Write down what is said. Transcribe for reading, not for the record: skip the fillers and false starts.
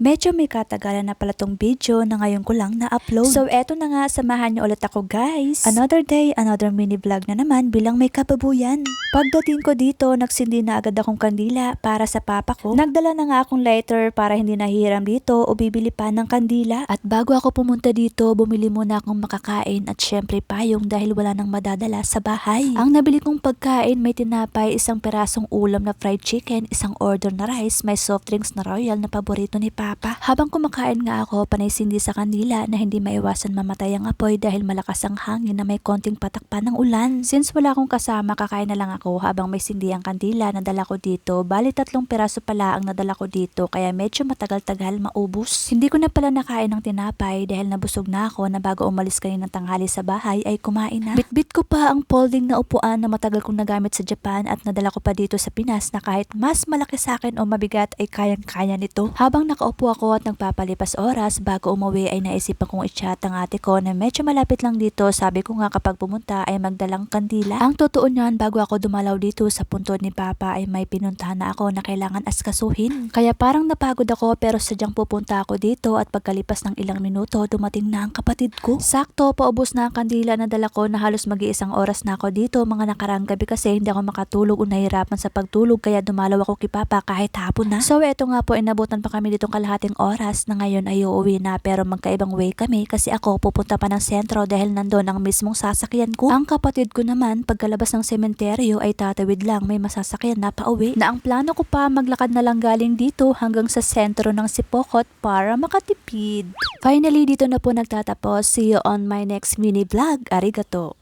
Medyo may katagalan na pala tong video na ngayon ko lang na-upload. So eto na nga, samahan niyo ulit ako guys. Another day, another mini vlog na naman bilang may kababuyan. Pagdating ko dito, nagsindi na agad akong kandila para sa papa ko. Nagdala na nga akong lighter para hindi nahihiram dito o bibili pa ng kandila. At bago ako pumunta dito, bumili muna akong makakain at syempre payong dahil wala nang madadala sa bahay. Ang nabili kong pagkain, may tinapay, isang perasong ulam na fried chicken, isang order na rice, may soft drinks na royal na paborito ni papa. Habang kumakain nga ako, panay sindi sa kandila na hindi maiwasan mamatay ang apoy dahil malakas ang hangin na may konting patak pa ng ulan. Since wala akong kasama, kakain na lang ako habang may sindi ang kandila na dala ko dito. Bali 3 piraso pala ang nadala ko dito kaya medyo matagal-tagal maubos. Hindi ko na pala nakain ng tinapay dahil nabusog na ako na bago umalis kaninang tanghali sa bahay ay kumain na. Bitbit ko pa ang folding na upuan na matagal kong nagamit sa Japan at nadala ko pa dito sa Pinas na kahit mas malaki sa akin o mabigat ay kayang-kaya nito. Habang nakaupo ako at nagpapalipas oras bago umuwi ay naisipan kong i-chat ang ate ko na medyo malapit lang dito. Sabi ko nga kapag pumunta ay magdalang kandila. Ang totoo niyan, bago ako dumalaw dito sa puntod ni papa ay may pinuntahan na ako na kailangan askasuhin. Kaya parang napagod ako pero sadyang pupunta ako dito at pagkalipas ng ilang minuto dumating na ang kapatid ko. Sakto, paubos na ang kandila na dala ko na halos mag-iisang oras na ako dito mga nakaraang gabi kasi hindi ako makatulog o nahirapan sa pagtulog kaya dumalaw ako kay papa kahit hapon na. So eto nga po, inabutan pa kami dito kalahating oras na ngayon ay uuwi na pero magkaibang way kami kasi ako pupunta pa ng sentro dahil nandun ang mismong sasakyan ko. Ang kapatid ko naman pagkalabas ng sementeryo ay tatawid lang, may masasakyan na pauwi na ang plano ko pa maglakad na lang galing dito hanggang sa sentro ng Sipokot para makatipid. Finally dito na po nagtatapos. See you on my next mini vlog. Arigato!